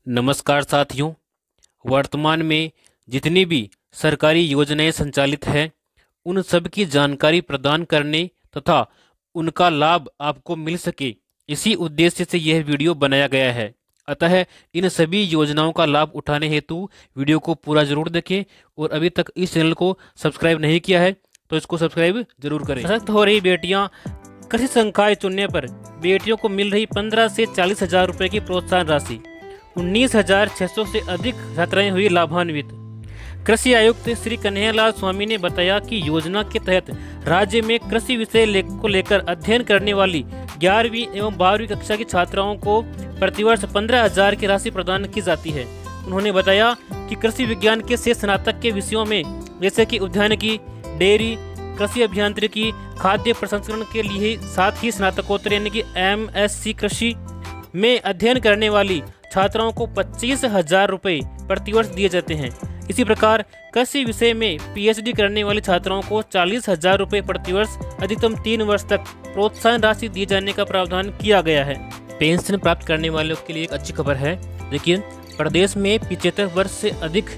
नमस्कार साथियों। वर्तमान में जितनी भी सरकारी योजनाएं संचालित हैं उन सब की जानकारी प्रदान करने तथा उनका लाभ आपको मिल सके, इसी उद्देश्य से यह वीडियो बनाया गया है। अतः इन सभी योजनाओं का लाभ उठाने हेतु वीडियो को पूरा जरूर देखें और अभी तक इस चैनल को सब्सक्राइब नहीं किया है तो इसको सब्सक्राइब जरूर करें। सशक्त हो रही बेटियां, कृषि संकाय चुनने पर बेटियों को मिल रही 15 से 40 हजार रुपये की प्रोत्साहन राशि। 19,600 से अधिक छात्राएं हुई लाभान्वित। कृषि आयुक्त श्री कन्हैयालाल स्वामी ने बताया कि योजना के तहत राज्य में कृषि विषय को लेकर अध्ययन करने वाली 11वीं एवं 12वीं कक्षा की छात्राओं को प्रतिवर्ष 15,000 की राशि प्रदान की जाती है। उन्होंने बताया कि कृषि विज्ञान के से स्नातक के विषयों में जैसे कि उद्यानिकी, डेयरी, कृषि अभियांत्रिकी, खाद्य प्रसंस्करण के लिए साथ ही स्नातकोत्तर यानी कि MSc कृषि में अध्ययन करने वाली छात्राओं को 25,000 रुपये प्रतिवर्ष दिए जाते हैं। इसी प्रकार कृषि विषय में PhD करने वाली छात्राओं को 40,000 रुपये प्रतिवर्ष अधिकतम 3 वर्ष तक प्रोत्साहन राशि दिए जाने का प्रावधान किया गया है। पेंशन प्राप्त करने वालों के लिए एक अच्छी खबर है। देखिए, प्रदेश में 75 वर्ष से अधिक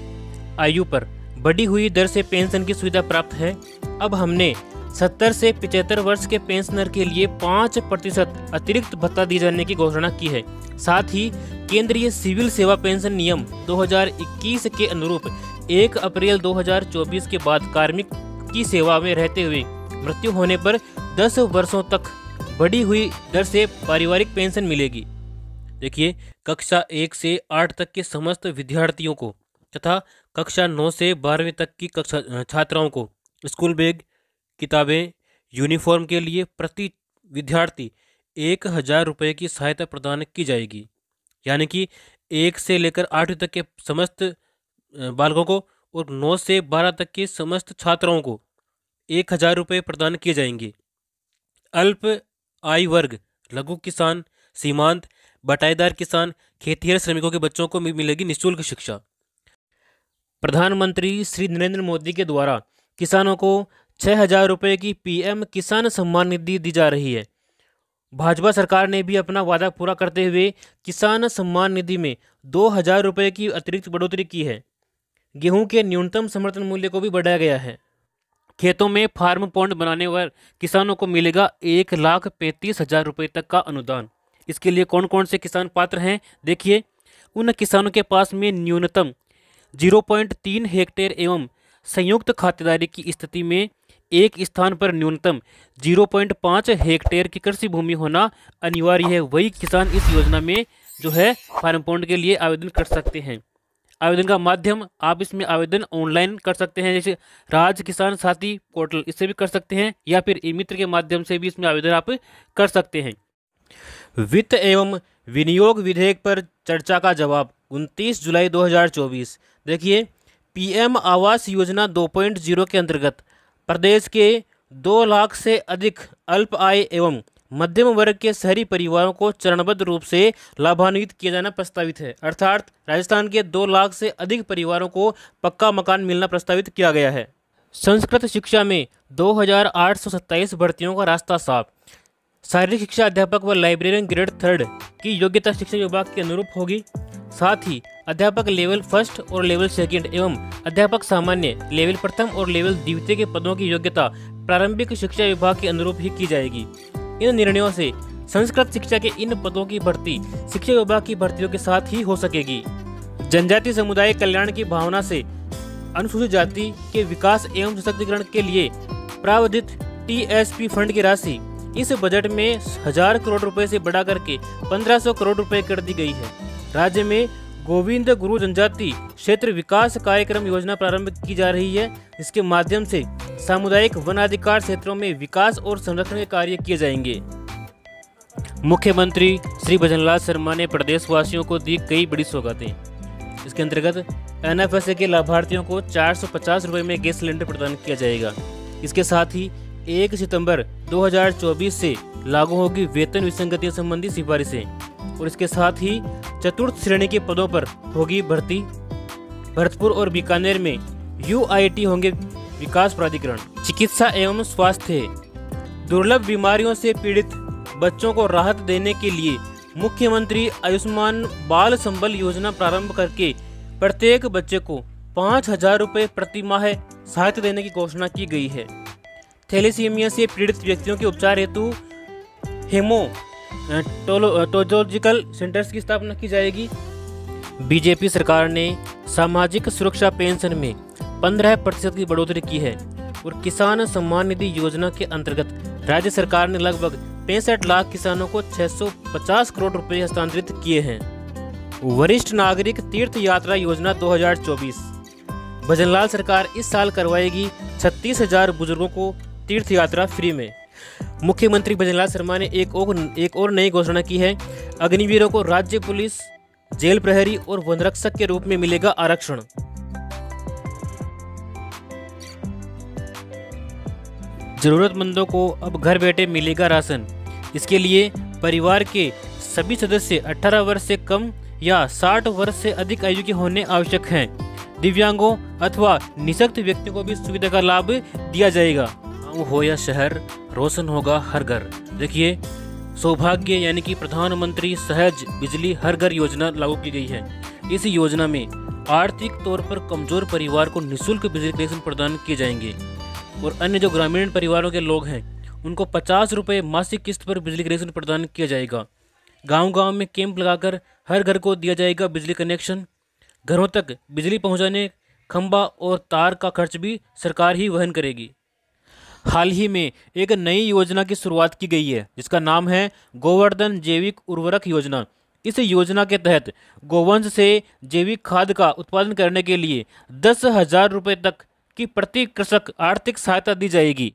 आयु पर बढ़ी हुई दर से पेंशन की सुविधा प्राप्त है। अब हमने 70 से 75 वर्ष के पेंशनर के लिए 5% अतिरिक्त भत्ता दिए जाने की घोषणा की है। साथ ही केंद्रीय सिविल सेवा पेंशन नियम 2021 के अनुरूप 1 अप्रैल 2024 के बाद कार्मिक की सेवा में रहते हुए मृत्यु होने पर 10 वर्षों तक बढ़ी हुई दर से पारिवारिक पेंशन मिलेगी। देखिए, कक्षा 1 से 8 तक के समस्त विद्यार्थियों को तथा कक्षा 9 से 12वीं तक की कक्षा छात्राओं को स्कूल बैग, किताबें, यूनिफॉर्म के लिए प्रति विद्यार्थी 1,000 रुपये की सहायता प्रदान की जाएगी। यानी कि 1 से लेकर 8वीं तक के समस्त बालकों को और 9 से 12 तक के समस्त छात्राओं को 1,000 रुपये प्रदान किए जाएंगे। अल्प आय वर्ग, लघु किसान, सीमांत, बटाईदार किसान, खेतिहर श्रमिकों के बच्चों को मिलेगी निःशुल्क शिक्षा। प्रधानमंत्री श्री नरेंद्र मोदी के द्वारा किसानों को 6,000 रुपये की PM किसान सम्मान निधि दी जा रही है। भाजपा सरकार ने भी अपना वादा पूरा करते हुए किसान सम्मान निधि में 2,000 रुपये की अतिरिक्त बढ़ोतरी की है। गेहूं के न्यूनतम समर्थन मूल्य को भी बढ़ाया गया है। खेतों में फार्म पॉन्ड बनाने पर किसानों को मिलेगा 1,35,000 रुपये तक का अनुदान। इसके लिए कौन कौन से किसान पात्र हैं? देखिए, उन किसानों के पास में न्यूनतम 0.3 हेक्टेयर एवं संयुक्त खातेदारी की स्थिति में एक स्थान पर न्यूनतम 0.5 हेक्टेयर की कृषि भूमि होना अनिवार्य है। वही किसान इस योजना में जो है फार्म पॉन्ड के लिए आवेदन कर सकते हैं। आवेदन का माध्यम आप इसमें आवेदन ऑनलाइन कर सकते हैं, जैसे राज किसान साथी पोर्टल, इससे भी कर सकते हैं, या फिर ई मित्र के माध्यम से भी इसमें आवेदन आप कर सकते हैं। वित्त एवं विनियोग विधेयक पर चर्चा का जवाब 29 जुलाई 2024। देखिए, PM आवास योजना 2.0 के अंतर्गत प्रदेश के 2 लाख से अधिक अल्प आय एवं मध्यम वर्ग के शहरी परिवारों को चरणबद्ध रूप से लाभान्वित किया जाना प्रस्तावित है। अर्थात राजस्थान के 2 लाख से अधिक परिवारों को पक्का मकान मिलना प्रस्तावित किया गया है। संस्कृत शिक्षा में 2,827 भर्तियों का रास्ता साफ। शारीरिक शिक्षा अध्यापक व लाइब्रेरियन ग्रेड 3 की योग्यता शिक्षा विभाग के अनुरूप होगी। साथ ही अध्यापक लेवल 1 और लेवल 2 एवं अध्यापक सामान्य लेवल 1 और लेवल 2 के पदों की योग्यता प्रारंभिक शिक्षा विभाग के अनुरूप ही की जाएगी। इन निर्णयों से संस्कृत शिक्षा के इन पदों की भर्ती शिक्षा विभाग की भर्तियों के साथ ही हो सकेगी। जनजातीय समुदाय कल्याण की भावना से अनुसूचित जाति के विकास एवं सशक्तिकरण के लिए प्रावधानित TSP फंड की राशि इस बजट में 1,000 करोड़ रुपए से बढ़ा करके 1,500 करोड़ रुपए कर दी गई है। राज्य में गोविंद गुरु जनजाति क्षेत्र विकास कार्यक्रम योजना प्रारंभ की जा रही है, जिसके माध्यम से सामुदायिक वनाधिकार क्षेत्रों में विकास और संरक्षण के कार्य किए जाएंगे। मुख्यमंत्री श्री भजनलाल शर्मा ने प्रदेशवासियों को दी कई बड़ी सौगातें। इसके अंतर्गत NFSA के लाभार्थियों को 450 रुपये में गैस सिलेंडर प्रदान किया जाएगा। इसके साथ ही 1 सितंबर 2024 से लागू होगी वेतन विसंगतियों संबंधी सिफारिशें और इसके साथ ही चतुर्थ श्रेणी के पदों पर होगी भर्ती। भरतपुर और बीकानेर में UIT होंगे विकास प्राधिकरण। चिकित्सा एवं स्वास्थ्य, दुर्लभ बीमारियों से पीड़ित बच्चों को राहत देने के लिए मुख्यमंत्री आयुष्मान बाल संबल योजना प्रारंभ करके प्रत्येक बच्चे को 5,000 रुपये प्रति माह सहायता देने की घोषणा की गई है। थैलेसीमिया से पीड़ित व्यक्तियों के उपचार हेतु हेमोटोलॉजिकल सेंटर्स की स्थापना की जाएगी। बीजेपी सरकार ने सामाजिक सुरक्षा पेंशन में 15% की बढ़ोतरी की है और किसान सम्मान निधि योजना के अंतर्गत राज्य सरकार ने लगभग 65 लाख किसानों को 650 करोड़ रुपए हस्तांतरित किए हैं। वरिष्ठ नागरिक तीर्थ यात्रा योजना 2024। भजनलाल सरकार इस साल करवाएगी 36,000 बुजुर्गों को तीर्थ यात्रा फ्री में। मुख्यमंत्री भजनलाल शर्मा ने एक और नई घोषणा की है। अग्निवीरों को राज्य पुलिस, जेल प्रहरी और वनरक्षक के रूप में मिलेगा आरक्षण। जरूरतमंदों को अब घर बैठे मिलेगा राशन। इसके लिए परिवार के सभी सदस्य 18 वर्ष से कम या 60 वर्ष से अधिक आयु के होने आवश्यक हैं। दिव्यांगों अथवा निःशक्त व्यक्तियों को भी सुविधा का लाभ दिया जाएगा। गाँव हो या शहर, रोशन होगा हर घर। देखिए, सौभाग्य यानी कि प्रधानमंत्री सहज बिजली हर घर योजना लागू की गई है। इस योजना में आर्थिक तौर पर कमजोर परिवार को निःशुल्क बिजली कनेक्शन प्रदान किए जाएंगे और अन्य जो ग्रामीण परिवारों के लोग हैं उनको 50 रुपये मासिक किस्त पर बिजली कनेक्शन प्रदान किया जाएगा। गांव-गांव में कैंप लगाकर हर घर को दिया जाएगा बिजली कनेक्शन। घरों तक बिजली पहुंचाने खंबा और तार का खर्च भी सरकार ही वहन करेगी। हाल ही में एक नई योजना की शुरुआत की गई है जिसका नाम है गोवर्धन जैविक उर्वरक योजना। इस योजना के तहत गोवंश से जैविक खाद का उत्पादन करने के लिए 10,000 रुपये तक की प्रति कृषक आर्थिक सहायता दी जाएगी।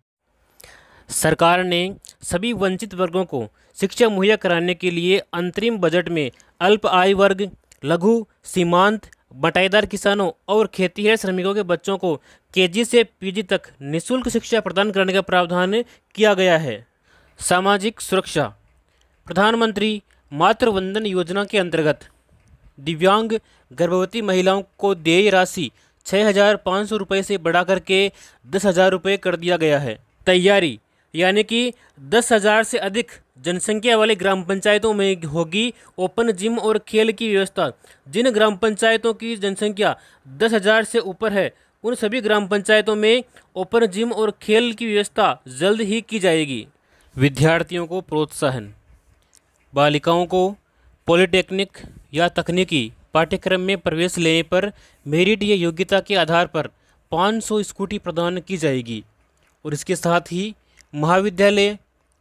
सरकार ने सभी वंचित वर्गों को शिक्षा मुहैया कराने के लिए अंतरिम बजट में अल्प आय वर्ग, लघु, सीमांत, बटाईदार किसानों और खेतीहर श्रमिकों के बच्चों को केजी से पीजी तक निःशुल्क शिक्षा प्रदान करने का प्रावधान किया गया है। सामाजिक सुरक्षा। प्रधानमंत्री मातृ वंदन योजना के अंतर्गत दिव्यांग गर्भवती महिलाओं को देय राशि 6,500 रुपये से बढ़ाकर के 10,000 रुपये कर दिया गया है। तैयारी यानी कि 10,000 से अधिक जनसंख्या वाली ग्राम पंचायतों में होगी ओपन जिम और खेल की व्यवस्था। जिन ग्राम पंचायतों की जनसंख्या 10,000 से ऊपर है उन सभी ग्राम पंचायतों में ओपन जिम और खेल की व्यवस्था जल्द ही की जाएगी। विद्यार्थियों को प्रोत्साहन। बालिकाओं को पॉलिटेक्निक या तकनीकी पाठ्यक्रम में प्रवेश लेने पर मेरिट या योग्यता के आधार पर 500 स्कूटी प्रदान की जाएगी और इसके साथ ही महाविद्यालय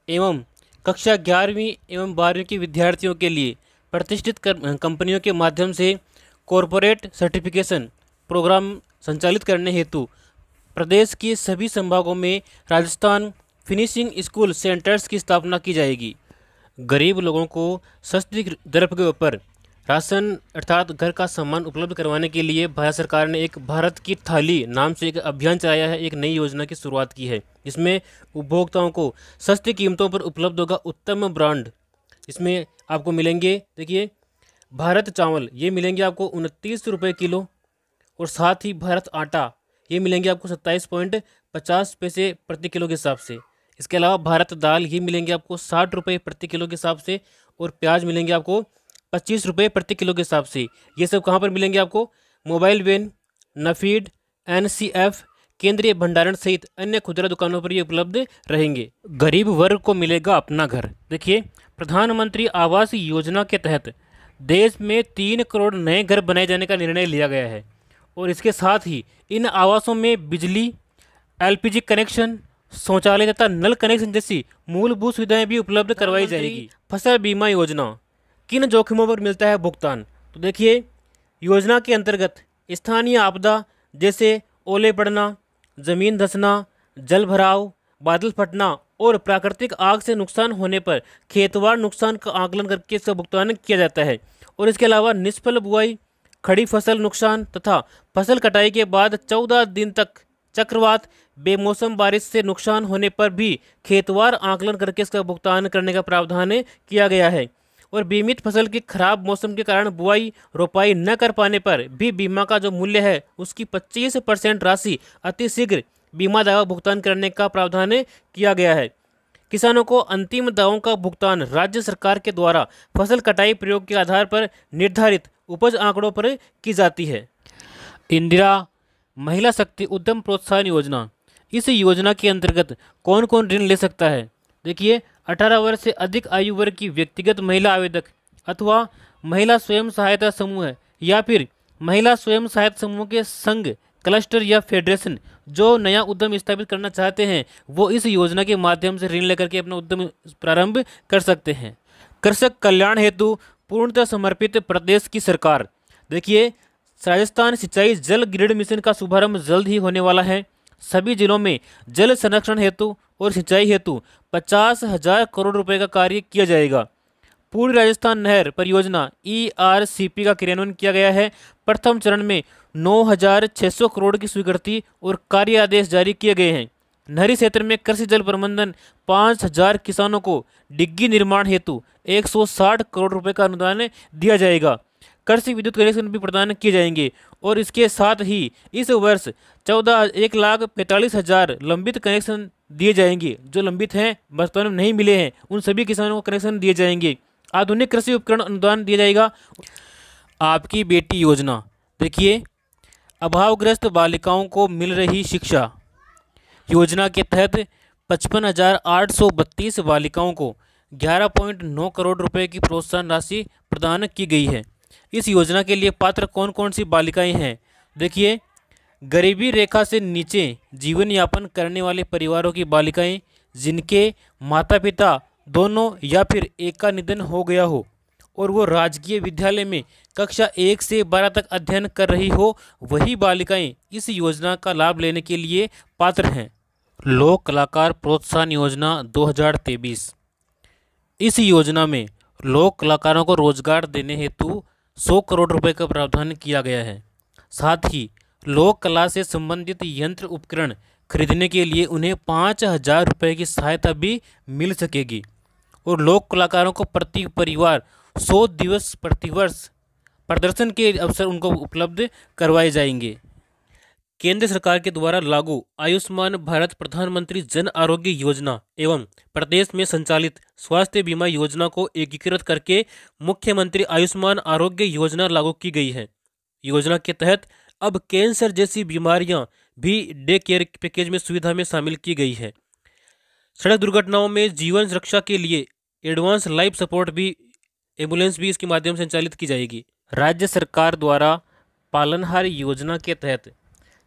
एवं कक्षा 11वीं एवं 12वीं के विद्यार्थियों के लिए प्रतिष्ठित कंपनियों के माध्यम से कॉरपोरेट सर्टिफिकेशन प्रोग्राम संचालित करने हेतु प्रदेश के सभी संभागों में राजस्थान फिनिशिंग स्कूल सेंटर्स की स्थापना की जाएगी। गरीब लोगों को सस्ती दर के ऊपर राशन अर्थात घर का सामान उपलब्ध करवाने के लिए भारत सरकार ने एक भारत की थाली नाम से एक अभियान चलाया है। एक नई योजना की शुरुआत की है जिसमें उपभोक्ताओं को सस्ती कीमतों पर उपलब्ध होगा उत्तम ब्रांड। इसमें आपको मिलेंगे, देखिए, भारत चावल ये मिलेंगे आपको 29 रुपये किलो और साथ ही भारत आटा ये मिलेंगे आपको 27.50 पैसे प्रति किलो के हिसाब से। इसके अलावा भारत दाल ये मिलेंगे आपको 60 रुपये प्रति किलो के हिसाब से और प्याज मिलेंगे आपको 25 रुपये प्रति किलो के हिसाब से। ये सब कहाँ पर मिलेंगे आपको? मोबाइल वैन, नफीड, NCF, केंद्रीय भंडारण सहित अन्य खुदरा दुकानों पर ये उपलब्ध रहेंगे। गरीब वर्ग को मिलेगा अपना घर। देखिए, प्रधानमंत्री आवास योजना के तहत देश में 3 करोड़ नए घर बनाए जाने का निर्णय लिया गया है और इसके साथ ही इन आवासों में बिजली, LPG कनेक्शन, शौचालय तथा नल कनेक्शन जैसी मूलभूत सुविधाएं भी उपलब्ध करवाई जाएगी। फसल बीमा योजना, किन जोखिमों पर मिलता है भुगतान? तो देखिए, योजना के अंतर्गत स्थानीय आपदा जैसे ओले पड़ना, जमीन धंसना, जल भराव, बादल फटना और प्राकृतिक आग से नुकसान होने पर खेतवार नुकसान का आकलन करके इसका भुगतान किया जाता है। और इसके अलावा निष्फल बुआई, खड़ी फसल नुकसान तथा फसल कटाई के बाद 14 दिन तक चक्रवात, बेमौसम बारिश से नुकसान होने पर भी खेतवार आकलन करके इसका भुगतान करने का प्रावधान किया गया है। और बीमित फसल की खराब मौसम के कारण बुआई रोपाई न कर पाने पर भी बीमा का जो मूल्य है उसकी 25% राशि अतिशीघ्र बीमा दावा भुगतान करने का प्रावधान किया गया है। किसानों को अंतिम दावों का भुगतान राज्य सरकार के द्वारा फसल कटाई प्रयोग के आधार पर निर्धारित उपज आंकड़ों पर की जाती है। इंदिरा महिला शक्ति उद्यम प्रोत्साहन योजना, इस योजना के अंतर्गत कौन कौन ऋण ले सकता है? देखिए, 18 वर्ष से अधिक आयु वर्ग की व्यक्तिगत महिला आवेदक अथवा महिला स्वयं सहायता समूह या फिर महिला स्वयं सहायता समूह के संघ, क्लस्टर या फेडरेशन जो नया उद्यम स्थापित करना चाहते हैं, वो इस योजना के माध्यम से ऋण लेकर के अपना उद्यम प्रारंभ कर सकते हैं। कृषक कल्याण हेतु पूर्णतः समर्पित प्रदेश की सरकार, देखिए, राजस्थान सिंचाई जल ग्रिड मिशन का शुभारंभ जल्द ही होने वाला है। सभी जिलों में जल संरक्षण हेतु और सिंचाई हेतु 50,000 करोड़ रुपए का कार्य किया जाएगा। पूर्वी राजस्थान नहर परियोजना ERCP का क्रियान्वयन किया गया है। प्रथम चरण में 9,600 करोड़ की स्वीकृति और कार्य आदेश जारी किए गए हैं। नहरी क्षेत्र में कृषि जल प्रबंधन 5,000 किसानों को डिग्गी निर्माण हेतु 160 करोड़ रुपए का अनुदान दिया जाएगा। कृषि विद्युत कनेक्शन भी प्रदान किए जाएंगे और इसके साथ ही इस वर्ष 1,45,000 लंबित कनेक्शन दिए जाएंगे। जो लंबित हैं, वर्तमान में नहीं मिले हैं, उन सभी किसानों को कनेक्शन दिए जाएंगे। आधुनिक कृषि उपकरण अनुदान दिया जाएगा। आपकी बेटी योजना, देखिए, अभावग्रस्त बालिकाओं को मिल रही शिक्षा योजना के तहत 55,832 बालिकाओं को 11.9 करोड़ रुपए की प्रोत्साहन राशि प्रदान की गई है। इस योजना के लिए पात्र कौन कौन सी बालिकाएं हैं? देखिए, गरीबी रेखा से नीचे जीवन यापन करने वाले परिवारों की बालिकाएं जिनके माता पिता दोनों या फिर एक का निधन हो गया हो और वो राजकीय विद्यालय में कक्षा 1 से 12 तक अध्ययन कर रही हो, वही बालिकाएं इस योजना का लाभ लेने के लिए पात्र हैं। लोक कलाकार प्रोत्साहन योजना 2023, इस योजना में लोक कलाकारों को रोजगार देने हेतु 100 करोड़ रुपए का प्रावधान किया गया है। साथ ही लोक कला से संबंधित यंत्र उपकरण खरीदने के लिए उन्हें 5,000 रुपये की सहायता भी मिल सकेगी और लोक कलाकारों को प्रति परिवार 100 दिवस प्रतिवर्ष प्रदर्शन के अवसर उनको उपलब्ध करवाए जाएंगे। केंद्र सरकार के द्वारा लागू आयुष्मान भारत प्रधानमंत्री जन आरोग्य योजना एवं प्रदेश में संचालित स्वास्थ्य बीमा योजना को एकीकृत करके मुख्यमंत्री आयुष्मान आरोग्य योजना लागू की गई है। योजना के तहत अब कैंसर जैसी बीमारियां भी डे केयर पैकेज में सुविधा में शामिल की गई है। सड़क दुर्घटनाओं में जीवन रक्षा के लिए एडवांस लाइफ सपोर्ट भी एम्बुलेंस भी इसके माध्यम से संचालित की जाएगी। राज्य सरकार द्वारा पालनहार योजना के तहत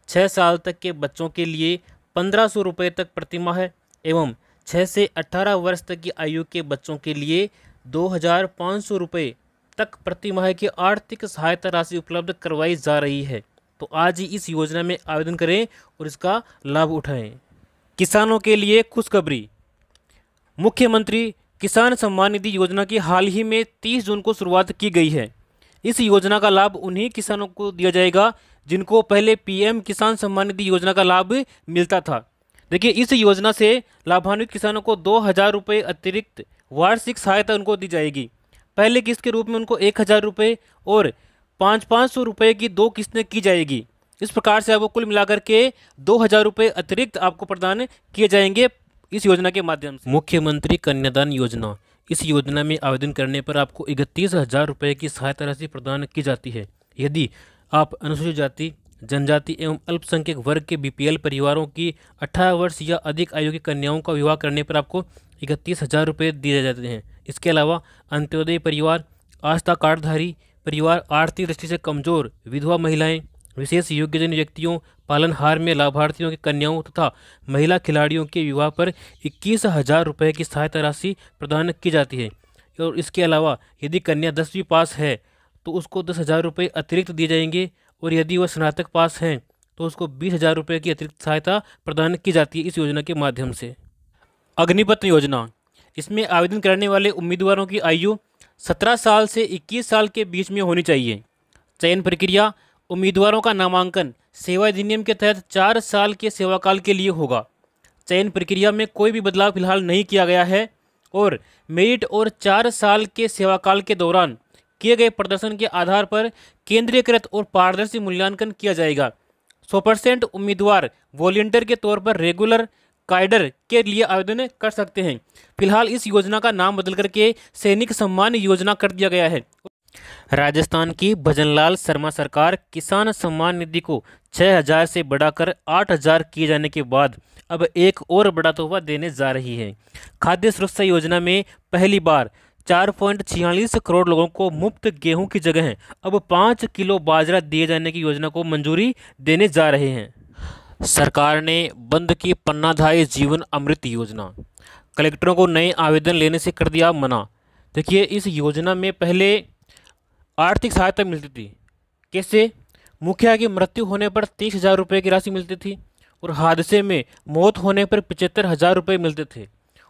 6 साल तक के बच्चों के लिए 1,500 रुपये तक प्रतिमाह एवं 6 से 18 वर्ष तक की आयु के बच्चों के लिए 2,500 रुपये तक प्रतिमाह की आर्थिक सहायता राशि उपलब्ध करवाई जा रही है। तो आज ही इस योजना में आवेदन करें और इसका लाभ उठाएं। किसानों के लिए खुशखबरी, मुख्यमंत्री किसान सम्मान निधि योजना की हाल ही में 30 जून को शुरुआत की गई है। इस योजना का लाभ उन्हीं किसानों को दिया जाएगा जिनको पहले PM किसान सम्मान निधि योजना का लाभ मिलता था। देखिए, इस योजना से लाभान्वित किसानों को 2,000 रुपये अतिरिक्त वार्षिक सहायता उनको दी जाएगी। पहले किस्त के रूप में उनको 1,000 रुपये और 500 रुपये की 2 किस्तें की जाएगी। इस प्रकार से आपको कुल मिलाकर के 2,000 रुपये अतिरिक्त आपको प्रदान किए जाएंगे इस योजना के माध्यम से। मुख्यमंत्री कन्यादान योजना, इस योजना में आवेदन करने पर आपको 31,000 रुपये की सहायता राशि प्रदान की जाती है। यदि आप अनुसूचित जाति, जनजाति एवं अल्पसंख्यक वर्ग के BPL परिवारों की 18 वर्ष या अधिक आयु की कन्याओं का विवाह करने पर आपको 31,000 रुपये दिए जाते हैं। इसके अलावा अंत्योदय परिवार, आस्था कार्डधारी परिवार, आर्थिक दृष्टि से कमजोर विधवा महिलाएं, विशेष योग्यजन व्यक्तियों, पालनहार में लाभार्थियों की कन्याओं तथा महिला खिलाड़ियों के विवाह पर 21,000 रुपये की सहायता राशि प्रदान की जाती है। और इसके अलावा यदि कन्या 10वीं पास है तो उसको 10,000 रुपये अतिरिक्त दिए जाएंगे और यदि वह स्नातक पास हैं तो उसको 20,000 रुपये की अतिरिक्त सहायता प्रदान की जाती है इस योजना के माध्यम से। अग्निपथ योजना, इसमें आवेदन करने वाले उम्मीदवारों की आयु 17 साल से 21 साल के बीच में होनी चाहिए। चयन प्रक्रिया, उम्मीदवारों का नामांकन सेवा अधिनियम के तहत 4 साल के सेवाकाल के लिए होगा। चयन प्रक्रिया में कोई भी बदलाव फिलहाल नहीं किया गया है और मेरिट और 4 साल के सेवाकाल के दौरान किए गए प्रदर्शन के आधार पर केंद्रीयकृत और पारदर्शी मूल्यांकन किया जाएगा। 100% उम्मीदवार वॉलंटियर के तौर पर रेगुलर कायडर के लिए आवेदन कर सकते हैं। फिलहाल इस योजना का नाम बदल करके सैनिक सम्मान योजना कर दिया गया है। राजस्थान की भजनलाल शर्मा सरकार किसान सम्मान निधि को 6,000 से बढ़ाकर 8,000 किए जाने के बाद अब एक और बड़ा तोहफा देने जा रही है। खाद्य सुरक्षा योजना में पहली बार 4.46 करोड़ लोगों को मुफ्त गेहूं की जगह अब 5 किलो बाजरा दिए जाने की योजना को मंजूरी देने जा रहे हैं। सरकार ने बंद की पन्नाधाय जीवन अमृत योजना, कलेक्टरों को नए आवेदन लेने से कर दिया मना। देखिए, इस योजना में पहले आर्थिक सहायता मिलती थी। कैसे? मुखिया की मृत्यु होने पर 30,000 रुपये की राशि मिलती थी और हादसे में मौत होने पर 75,000 रुपये मिलते थे,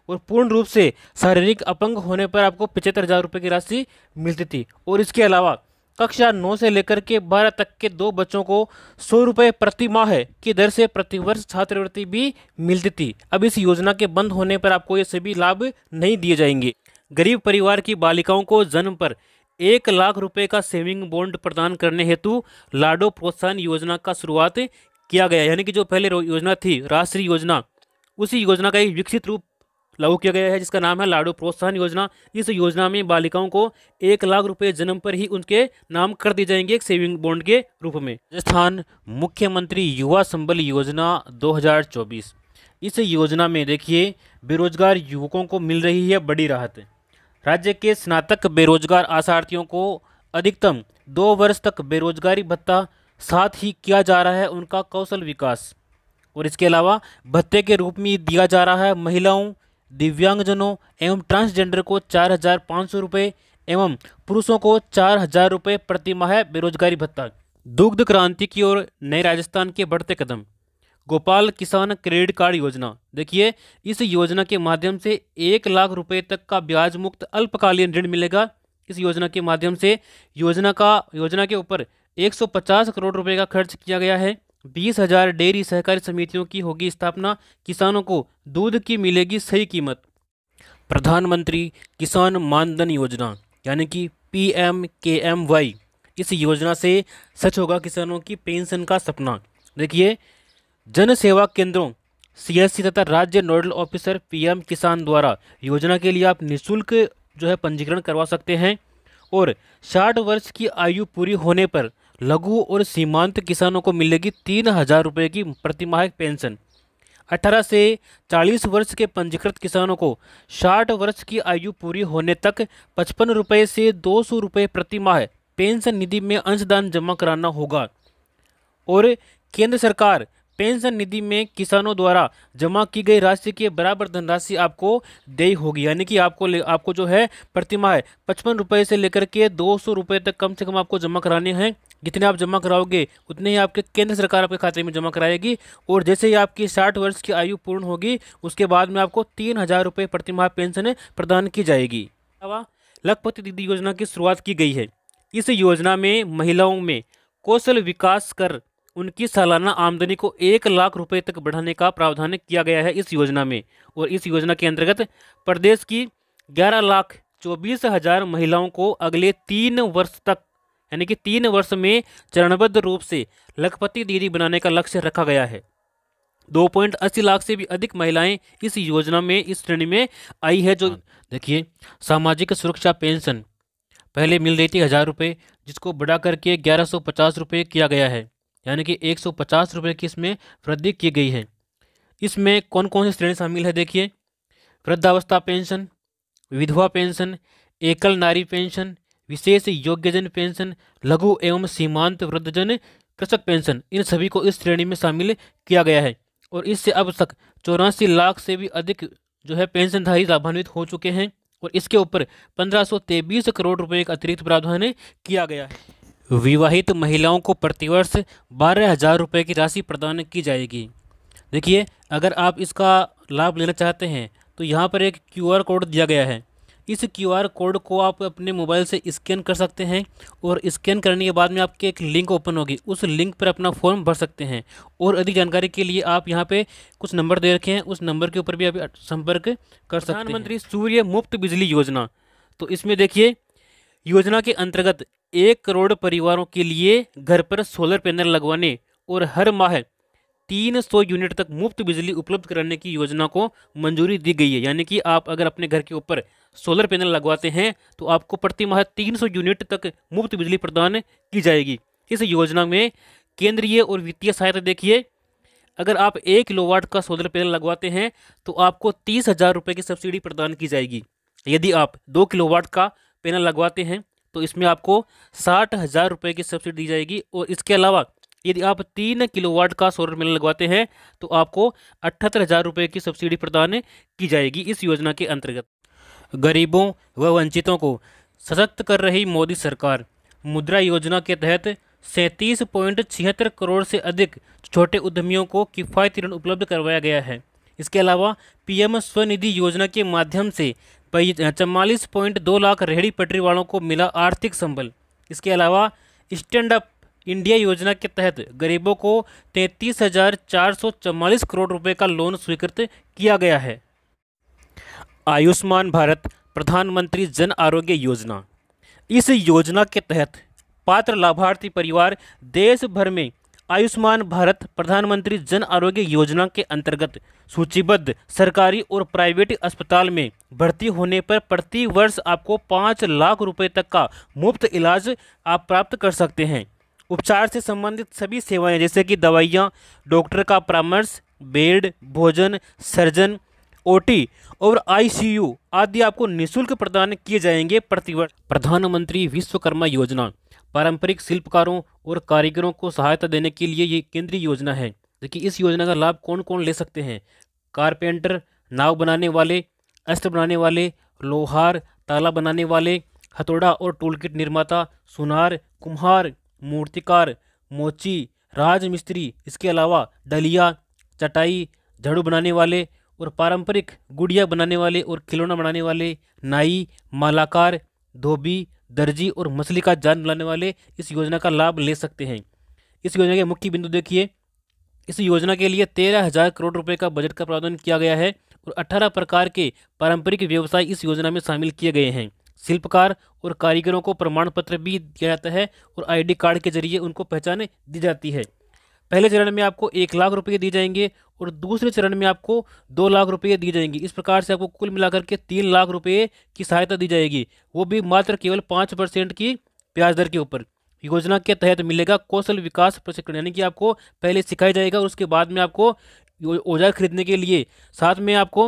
और पूर्ण रूप से शारीरिक अपंग होने पर आपको 75,000 रुपये की राशि मिलती थी। और इसके अलावा कक्षा 9 से लेकर के 12 तक के 2 बच्चों को 100 रुपये प्रति माह की दर से प्रतिवर्ष छात्रवृत्ति भी मिलती थी। अब इस योजना के बंद होने पर आपको ये सभी लाभ नहीं दिए जाएंगे। गरीब परिवार की बालिकाओं को जन्म पर 1 लाख रुपए का सेविंग बॉन्ड प्रदान करने हेतु लाडो प्रोत्साहन योजना का शुरुआत किया गया। यानी कि जो पहले योजना थी राष्ट्रीय योजना, उसी योजना का एक विकसित रूप लागू किया गया है, जिसका नाम है लाडो प्रोत्साहन योजना। इस योजना में बालिकाओं को 1 लाख रुपए जन्म पर ही उनके नाम कर दिए जाएंगे एक सेविंग बॉन्ड के रूप में। राजस्थान मुख्यमंत्री युवा संबल योजना 2024, इस योजना में देखिए बेरोजगार युवकों को मिल रही है बड़ी राहत। राज्य के स्नातक बेरोजगार आशार्थियों को अधिकतम 2 वर्ष तक बेरोजगारी भत्ता, साथ ही किया जा रहा है उनका कौशल विकास। और इसके अलावा भत्ते के रूप में दिया जा रहा है महिलाओं, दिव्यांगजनों एवं ट्रांसजेंडर को 4,500 रुपये एवं पुरुषों को 4,000 रुपये प्रति माह बेरोजगारी भत्ता। दुग्ध क्रांति की ओर नए राजस्थान के बढ़ते कदम। गोपाल किसान क्रेडिट कार्ड योजना, देखिए इस योजना के माध्यम से 1 लाख रुपए तक का ब्याज मुक्त अल्पकालीन ऋण मिलेगा। इस योजना के माध्यम से योजना के ऊपर 150 करोड़ रुपए का खर्च किया गया है। 20,000 डेयरी सहकारी समितियों की होगी स्थापना। किसानों को दूध की मिलेगी सही कीमत। प्रधानमंत्री किसान मानधन योजना यानी कि PMKMY, इस योजना से सच होगा किसानों की पेंशन का सपना। देखिए, जन सेवा केंद्रों CSC तथा राज्य नोडल ऑफिसर PM किसान द्वारा योजना के लिए आप निःशुल्क जो है पंजीकरण करवा सकते हैं। और 60 वर्ष की आयु पूरी होने पर लघु और सीमांत किसानों को मिलेगी 3,000 रुपये की प्रतिमाह पेंशन। 18 से 40 वर्ष के पंजीकृत किसानों को 60 वर्ष की आयु पूरी होने तक 55 रुपये से 200 रुपये प्रति माह पेंशन निधि में अंशदान जमा कराना होगा। और केंद्र सरकार पेंशन निधि में किसानों द्वारा जमा की गई राशि के बराबर धनराशि आपको देय होगी। यानी कि आपको जो है प्रति माह 55 रुपये से लेकर के 200 रुपये तक कम से कम आपको जमा कराने हैं। जितने आप जमा कराओगे उतने ही आपके केंद्र सरकार आपके खाते में जमा कराएगी। और जैसे ही आपकी 60 वर्ष की आयु पूर्ण होगी उसके बाद में आपको 3,000 रुपये प्रति माह पेंशन प्रदान की जाएगी। अलावा लखपति दीदी योजना की शुरुआत की गई है। इस योजना में महिलाओं में कौशल विकास कर उनकी सालाना आमदनी को 1 लाख रुपए तक बढ़ाने का प्रावधान किया गया है इस योजना में। और इस योजना के अंतर्गत प्रदेश की 11,24,000 महिलाओं को अगले 3 वर्ष तक यानी कि 3 वर्ष में चरणबद्ध रूप से लखपति दीदी बनाने का लक्ष्य रखा गया है। 2.80 लाख से भी अधिक महिलाएं इस योजना में इस श्रेणी में आई है। जो देखिए, सामाजिक सुरक्षा पेंशन पहले मिल रही थी 1,000 रुपये, जिसको बढ़ा करके 1,150 रुपये किया गया है। यानी कि 150 रुपये की इसमें वृद्धि की गई है। इसमें कौन कौन सी श्रेणी शामिल है देखिए, वृद्धावस्था पेंशन, विधवा पेंशन, एकल नारी पेंशन, विशेष योग्यजन पेंशन, लघु एवं सीमांत वृद्धजन कृषक पेंशन, इन सभी को इस श्रेणी में शामिल किया गया है। और इससे अब तक 84 लाख से भी अधिक जो है पेंशनधारी लाभान्वित हो चुके हैं। और इसके ऊपर 1523 करोड़ रुपए का अतिरिक्त प्रावधान किया गया है। विवाहित महिलाओं को प्रतिवर्ष 12,000 रुपये की राशि प्रदान की जाएगी। देखिए, अगर आप इसका लाभ लेना चाहते हैं तो यहाँ पर एक QR कोड दिया गया है। इस QR कोड को आप अपने मोबाइल से स्कैन कर सकते हैं और स्कैन करने के बाद में आपके एक लिंक ओपन होगी, उस लिंक पर अपना फॉर्म भर सकते हैं। और अधिक जानकारी के लिए आप यहाँ पे कुछ नंबर दे रखे हैं, उस नंबर के ऊपर भी आप संपर्क कर सकते हैं। प्रधानमंत्री सूर्य मुफ्त बिजली योजना, तो इसमें देखिए योजना के अंतर्गत 1 करोड़ परिवारों के लिए घर पर सोलर पैनल लगवाने और हर माह 300 यूनिट तक मुफ्त बिजली उपलब्ध कराने की योजना को मंजूरी दी गई है। यानी कि आप अगर अपने घर के ऊपर सोलर पैनल लगवाते हैं तो आपको प्रति माह 300 यूनिट तक मुफ्त बिजली प्रदान की जाएगी। इस योजना में केंद्रीय और वित्तीय सहायता देखिए, अगर आप 1 किलोवाट का सोलर पैनल लगवाते हैं तो आपको 30,000 रुपये की सब्सिडी प्रदान की जाएगी। यदि आप 2 किलोवाट का पैनल लगवाते हैं तो इसमें आपको 60,000 रुपये की सब्सिडी दी जाएगी। और इसके अलावा यदि आप 3 किलोवाट का सोलर पैनल लगवाते हैं तो आपको 78,000 रुपये की सब्सिडी प्रदान की जाएगी। इस योजना के अंतर्गत गरीबों व वंचितों को सशक्त कर रही मोदी सरकार मुद्रा योजना के तहत 37.76 करोड़ से अधिक छोटे उद्यमियों को किफ़ायती ऋण उपलब्ध करवाया गया है। इसके अलावा पीएम स्वनिधि योजना के माध्यम से 44.2 लाख रेहड़ी पटरी वालों को मिला आर्थिक संबल। इसके अलावा स्टैंड अप इंडिया योजना के तहत गरीबों को 33,444 करोड़ रुपए का लोन स्वीकृत किया गया है। आयुष्मान भारत प्रधानमंत्री जन आरोग्य योजना, इस योजना के तहत पात्र लाभार्थी परिवार देश भर में आयुष्मान भारत प्रधानमंत्री जन आरोग्य योजना के अंतर्गत सूचीबद्ध सरकारी और प्राइवेट अस्पताल में भर्ती होने पर प्रति वर्ष आपको 5 लाख रुपए तक का मुफ्त इलाज आप प्राप्त कर सकते हैं। उपचार से संबंधित सभी सेवाएं जैसे कि दवाइयाँ, डॉक्टर का परामर्श, बेड, भोजन, सर्जन, ओटी और आईसीयू आदि आपको निःशुल्क प्रदान किए जाएंगे प्रतिवर्ष। प्रधानमंत्री विश्वकर्मा योजना पारंपरिक शिल्पकारों और कारीगरों को सहायता देने के लिए ये केंद्रीय योजना है। देखिए इस योजना का लाभ कौन कौन ले सकते हैं? कारपेंटर, नाव बनाने वाले, अस्त्र बनाने वाले, लोहार, ताला बनाने वाले, हथौड़ा और टूलकिट निर्माता, सुनार, कुम्हार, मूर्तिकार, मोची, राजमिस्त्री, इसके अलावा डलिया, चटाई, झाड़ू बनाने वाले और पारंपरिक गुड़िया बनाने वाले और खिलौना बनाने वाले, नाई, मालाकार, धोबी, दर्जी और मछली का जाल बनाने वाले इस योजना का लाभ ले सकते हैं। इस योजना के मुख्य बिंदु देखिए, इस योजना के लिए 13,000 करोड़ रुपए का बजट का प्रावधान किया गया है और 18 प्रकार के पारंपरिक व्यवसाय इस योजना में शामिल किए गए हैं। शिल्पकार और कारीगरों को प्रमाण पत्र भी दिया जाता है और आईडी कार्ड के जरिए उनको पहचान दी जाती है। पहले चरण में आपको 1 लाख रुपये दिए जाएंगे और दूसरे चरण में आपको 2 लाख रुपये दिए जाएंगे। इस प्रकार से आपको कुल मिलाकर के 3 लाख रुपये की सहायता दी जाएगी, वो भी मात्र केवल 5% की ब्याज दर के ऊपर। योजना के तहत मिलेगा कौशल विकास प्रशिक्षण, यानी कि आपको पहले सिखाया जाएगा और उसके बाद में आपको औजार खरीदने के लिए साथ में आपको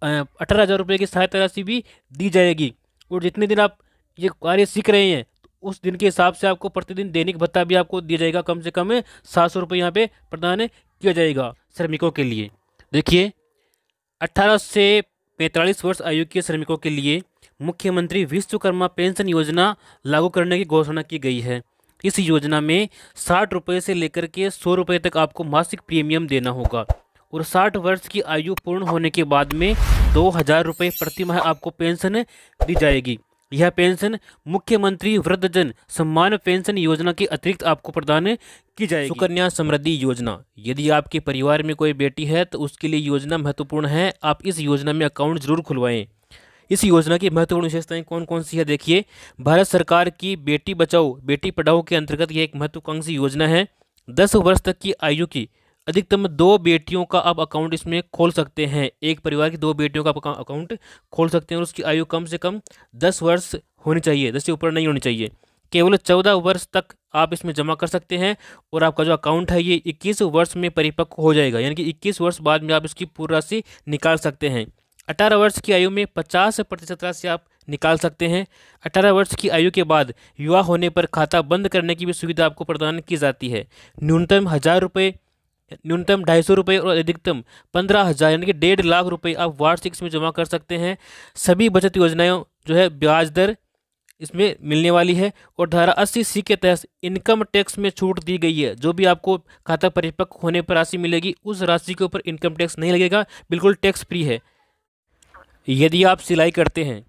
18,000 रुपये की सहायता राशि भी दी जाएगी। और जितने दिन आप ये कार्य सीख रहे हैं उस दिन के हिसाब से आपको प्रतिदिन दैनिक भत्ता भी आपको दिया जाएगा, कम से कम 700 रुपये यहाँ पे प्रदान किया जाएगा श्रमिकों के लिए। देखिए 18 से 45 वर्ष आयु के श्रमिकों के लिए मुख्यमंत्री विश्वकर्मा पेंशन योजना लागू करने की घोषणा की गई है। इस योजना में 60 रुपये से लेकर के 100 रुपये तक आपको मासिक प्रीमियम देना होगा और 60 वर्ष की आयु पूर्ण होने के बाद में 2,000 रुपये प्रति माह आपको पेंशन दी जाएगी। यह पेंशन मुख्यमंत्री वृद्धजन सम्मान पेंशन योजना के अतिरिक्त आपको प्रदान की जाएगी। सुकन्या समृद्धि योजना, यदि आपके परिवार में कोई बेटी है तो उसके लिए योजना महत्वपूर्ण है। आप इस योजना में अकाउंट जरूर खुलवाएं। इस योजना की महत्वपूर्ण विशेषताएं कौन कौन सी है देखिए, भारत सरकार की बेटी बचाओ बेटी पढ़ाओ के अंतर्गत यह एक महत्वाकांक्षी योजना है। 10 वर्ष तक की आयु की अधिकतम 2 बेटियों का आप अकाउंट इसमें खोल सकते हैं। एक परिवार की 2 बेटियों का आप अकाउंट खोल सकते हैं और उसकी आयु कम से कम 10 वर्ष होनी चाहिए, 10 से ऊपर नहीं होनी चाहिए। केवल 14 वर्ष तक आप इसमें जमा कर सकते हैं और आपका जो अकाउंट है ये 21 वर्ष में परिपक्व हो जाएगा, यानी कि 21 वर्ष बाद में आप इसकी पूरी राशि निकाल सकते हैं। 18 वर्ष की आयु में 50% राशि आप निकाल सकते हैं। 18 वर्ष की आयु के बाद युवा होने पर खाता बंद करने की भी सुविधा आपको प्रदान की जाती है। न्यूनतम 1,000 रुपये, न्यूनतम 250 रुपये और अधिकतम 15,000 यानी कि 1.5 लाख रुपये आप वार्षिक इसमें जमा कर सकते हैं। सभी बचत योजनाएं जो है ब्याज दर इसमें मिलने वाली है और धारा 80C के तहत इनकम टैक्स में छूट दी गई है। जो भी आपको खाता परिपक्व होने पर राशि मिलेगी उस राशि के ऊपर इनकम टैक्स नहीं लगेगा, बिल्कुल टैक्स फ्री है। यदि आप सिलाई करते हैं,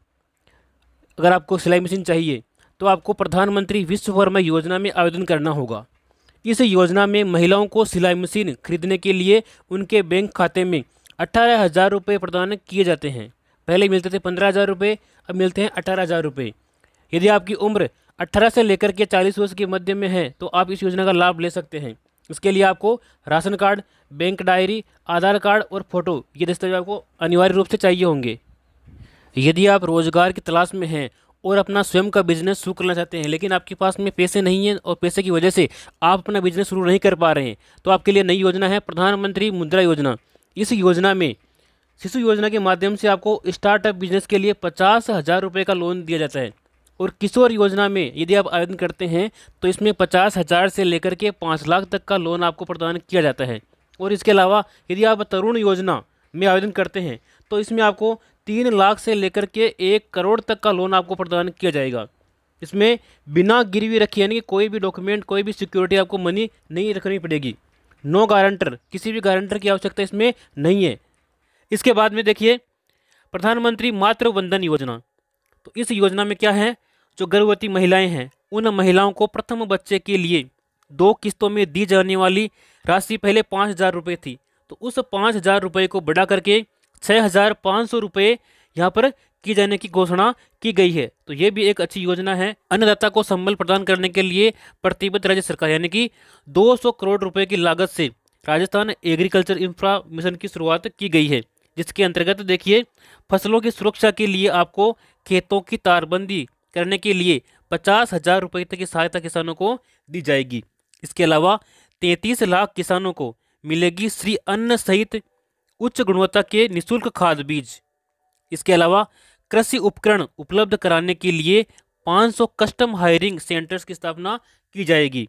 अगर आपको सिलाई मशीन चाहिए तो आपको प्रधानमंत्री विश्वकर्मा योजना में आवेदन करना होगा। इस योजना में महिलाओं को सिलाई मशीन खरीदने के लिए उनके बैंक खाते में 18,000 रुपये प्रदान किए जाते हैं। पहले मिलते थे 15,000 रुपये, अब मिलते हैं 18,000 रुपये। यदि आपकी उम्र 18 से लेकर के 40 वर्ष के मध्य में है तो आप इस योजना का लाभ ले सकते हैं। इसके लिए आपको राशन कार्ड, बैंक डायरी, आधार कार्ड और फोटो, ये दस्तावेज आपको अनिवार्य रूप से चाहिए होंगे। यदि आप रोजगार की तलाश में हैं और अपना स्वयं का बिजनेस शुरू करना चाहते हैं, लेकिन आपके पास में पैसे नहीं हैं और पैसे की वजह से आप अपना बिजनेस शुरू नहीं कर पा रहे हैं, तो आपके लिए नई योजना है प्रधानमंत्री मुद्रा योजना। इस योजना में शिशु योजना के माध्यम से आपको स्टार्टअप बिजनेस के लिए 50,000 रुपये का लोन दिया जाता है। और किशोर योजना में यदि आप आवेदन करते हैं तो इसमें 50,000 से लेकर के 5 लाख तक का लोन आपको प्रदान किया जाता है। और इसके अलावा यदि आप तरुण योजना में आवेदन करते हैं तो इसमें आपको 3 लाख से लेकर के 1 करोड़ तक का लोन आपको प्रदान किया जाएगा। इसमें बिना गिरवी रखे, यानी कि कोई भी डॉक्यूमेंट, कोई भी सिक्योरिटी आपको मनी नहीं रखनी पड़ेगी। नो गारंटर, किसी भी गारंटर की आवश्यकता इसमें नहीं है। इसके बाद में देखिए प्रधानमंत्री मातृ वंदन योजना। तो इस योजना में क्या है, जो गर्भवती महिलाएं हैं उन महिलाओं को प्रथम बच्चे के लिए 2 किस्तों में दी जाने वाली राशि पहले 5,000 रुपये थी, तो उस 5,000 रुपये को बढ़ा करके 6,500 रुपये यहाँ पर की जाने की घोषणा की गई है। तो ये भी एक अच्छी योजना है। अन्नदाता को संबल प्रदान करने के लिए प्रतिबद्ध राज्य सरकार, यानी कि 200 करोड़ रुपए की लागत से राजस्थान एग्रीकल्चर इंफ्रा मिशन की शुरुआत की गई है, जिसके अंतर्गत देखिए फसलों की सुरक्षा के लिए आपको खेतों की तारबंदी करने के लिए 50,000 रुपये तक की सहायता किसानों को दी जाएगी। इसके अलावा 33 लाख किसानों को मिलेगी श्री अन्न सहित उच्च गुणवत्ता के निःशुल्क खाद बीज। इसके अलावा कृषि उपकरण उपलब्ध कराने के लिए 500 कस्टम हायरिंग सेंटर्स की स्थापना की जाएगी।